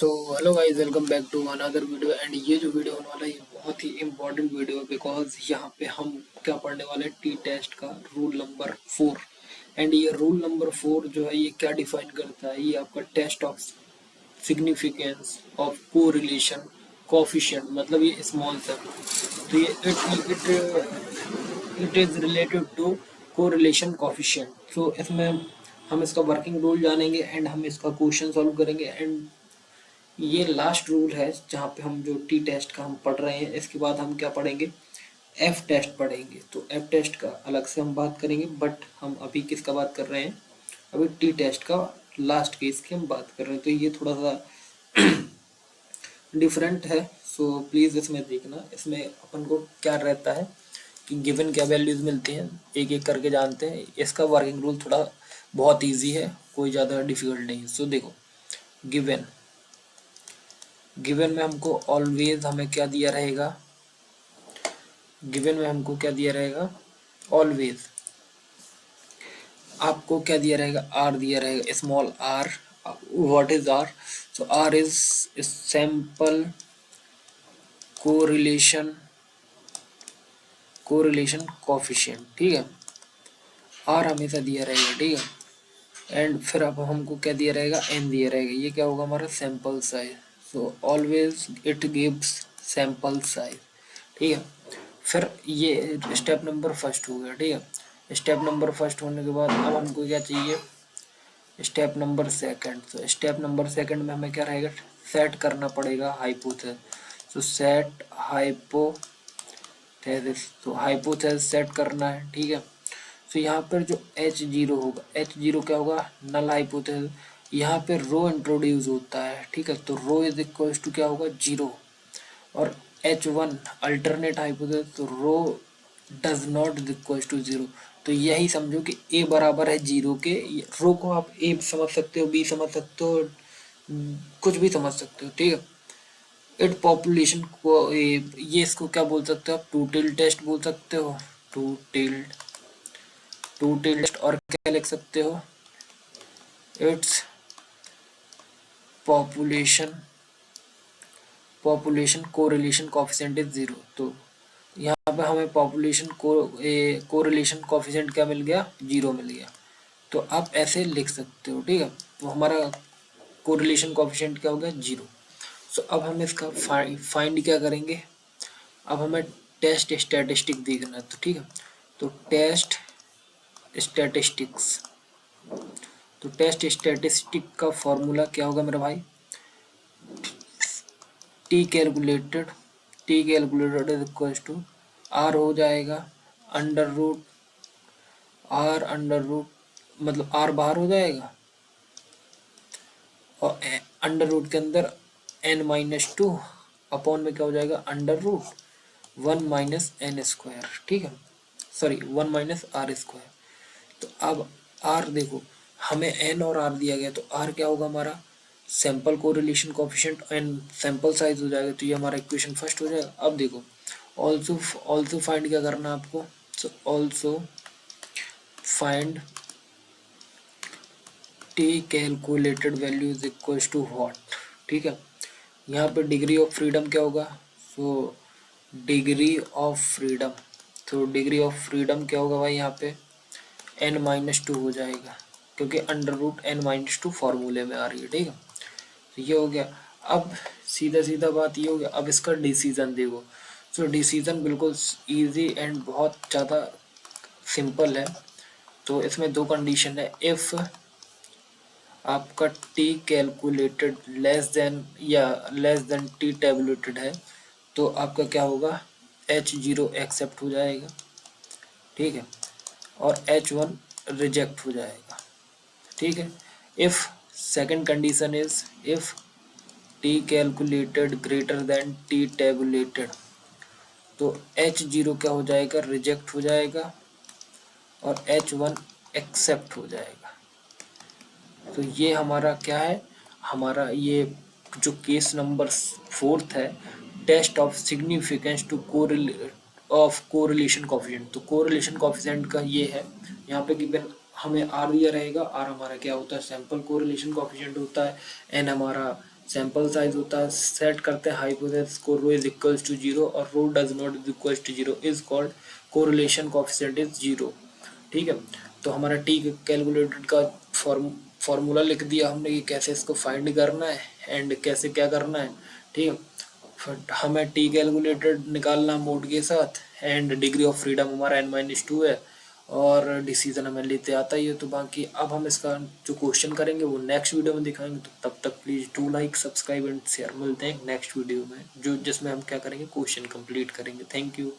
तो hello guys, welcome back to another video. And ये जो वीडियो होने वाला है ये बहुत ही इम्पोर्टेंट वीडियो है, बिकॉज यहाँ पे हम क्या पढ़ने वाले हैं, टी टेस्ट का रूल नंबर 4। एंड ये रूल नंबर 4 जो है ये क्या डिफाइन करता है, ये आपका test of significance of correlation coefficient, मतलब ये स्मॉल सा। तो ये it is related to correlation coefficient. तो इसमें हम इसका वर्किंग रूल जानेंगे एंड हम इसका क्वेश्चन सॉल्व करेंगे। एंड ये लास्ट रूल है जहाँ पे हम जो टी टेस्ट का हम पढ़ रहे हैं। इसके बाद हम क्या पढ़ेंगे, एफ टेस्ट पढ़ेंगे। तो एफ टेस्ट का अलग से हम बात करेंगे, बट हम अभी किसका बात कर रहे हैं, अभी टी टेस्ट का लास्ट केस की हम बात कर रहे हैं। तो ये थोड़ा सा डिफरेंट है, सो प्लीज़ इसमें देखना। इसमें अपन को क्या रहता है कि गिवन क्या वैल्यूज़ मिलती हैं, एक एक करके जानते हैं। इसका वर्किंग रूल थोड़ा बहुत ईजी है, कोई ज़्यादा डिफिकल्ट नहीं है। सो देखो, गिवन गिवन में हमको ऑलवेज हमें क्या दिया रहेगा, गिवन में हमको क्या दिया रहेगा, ऑलवेज आपको क्या दिया रहेगा, आर दिया रहेगा, small r. What is r? So r is sample correlation coefficient, ठीक है। आर हमेशा दिया रहेगा, ठीक है। एंड फिर अब हमको क्या दिया रहेगा, एन दिया रहेगा। ये क्या होगा, हमारा sample size. So always it gives sample size, ठीक है। फिर ये स्टेप नंबर फर्स्ट हो गया, ठीक है। स्टेप नंबर फर्स्ट होने के बाद अब हमको क्या चाहिए, स्टेप नंबर सेकंड। तो स्टेप नंबर सेकंड में हमें क्या रहेगा, सेट करना पड़ेगा हाइपोथेसिस। तो सेट हाइपोथेसिस, तो हाइपोथेसिस सेट करना है, ठीक है। तो यहाँ पर जो H0 होगा, H0 क्या होगा, नल हाइपोथेसिस। यहाँ पे रो इंट्रोड्यूस होता है, ठीक है। तो रो इज इक्वल टू क्या होगा, 0। और H1 अल्टरनेट हाइपोथेसिस, तो रो डज नॉट इक्वल टू 0। तो यही समझो कि ए बराबर है 0 के। रो को आप ए समझ सकते हो, बी समझ सकते हो, कुछ भी समझ सकते हो, ठीक है। इट पॉपुलेशन को ये इसको क्या बोल सकते हो आप, टू टिल्ड टेस्ट बोल सकते हो, टू टिल्ड टेस्ट। और क्या लिख सकते हो, its population correlation coefficient is 0। तो यहाँ पे हमें पॉपुलेशन कोरिलेशन कोफिशिएंट क्या मिल गया, 0 मिल गया। तो आप ऐसे लिख सकते हो, ठीक है। तो हमारा कोरिलेशन कोफिशिएंट क्या हो गया, 0। सो अब हम इसका फाइंड क्या करेंगे, अब हमें टेस्ट स्टैटिस्टिक देखना है, तो ठीक है। तो टेस्ट स्टैटिस्टिक्स, तो टेस्ट स्टैटिस्टिक का फॉर्मूला क्या होगा मेरा भाई, t calculated is equal to r हो जाएगा अंडर रूट, मतलब आर बाहर हो जाएगा और अंडर रूट के अंदर n-2 अपॉन में क्या हो जाएगा, under root 1 minus n square, ठीक है। Sorry 1 minus r square. तो अब आर देखो, हमें एन और आर दिया गया, तो आर क्या होगा हमारा, sample correlation coefficient and sample size हो जाएगा। तो ये हमारा इक्वेशन फर्स्ट हो जाएगा। अब देखो, ऑल्सो फाइंड क्या करना है आपको, so also find t calculated value is equal to what, ठीक है। यहाँ पे डिग्री ऑफ फ्रीडम क्या होगा, सो डिग्री ऑफ फ्रीडम, तो डिग्री ऑफ फ्रीडम क्या होगा भाई, यहाँ पे n-2 हो जाएगा, क्योंकि अंडर रूट n-2 फॉर्मूले में आ रही है, ठीक है। तो ये हो गया। अब सीधा सीधा बात ये हो गया, अब इसका डिसीजन देखो। सो डिसीजन बिल्कुल इजी एंड बहुत ज़्यादा सिंपल है। तो इसमें दो कंडीशन है, इफ़ आपका T calculated less than T tabulated है, तो आपका क्या होगा, H0 एक्सेप्ट हो जाएगा, ठीक है, और H1 रिजेक्ट हो जाएगा, ठीक है। If second condition is if T calculated greater than T tabulated, तो H0 क्या हो जाएगा, रिजेक्ट हो जाएगा और H1 एक्सेप्ट हो जाएगा। तो ये हमारा क्या है, हमारा ये जो केस नंबर 4 है, test of significance to correlation coefficient. तो कोरिलेशन कोफिशिएंट का ये है, यहाँ पे गिवन हमें आर दिया रहेगा। आर हमारा क्या होता है, सैंपल कोरिलेशन कोफिशिएंट होता है। एन हमारा सैंपल साइज होता है, सेट करते हैं हाइपोथेसिस को रो इज इक्वल्स टू 0 और rho does not is equals to 0 is called correlation coefficient is 0। ठीक है, तो हमारा टी कैलकुलेटेड का फॉर्मूला लिख दिया हमने कि कैसे इसको फाइंड करना है एंड कैसे क्या करना है। ठीक है, हमें टी कैलकुलेटेड निकालना मोड के साथ एंड डिग्री ऑफ फ्रीडम हमारा n-2 है और डिसीजन हमें लेते आता ही है। तो बाकी अब हम इसका जो क्वेश्चन करेंगे वो नेक्स्ट वीडियो में दिखाएंगे। तो तब तक please do like subscribe and share. मिलते हैं नेक्स्ट वीडियो में जो जिसमें हम क्या करेंगे, क्वेश्चन कंप्लीट करेंगे। Thank you.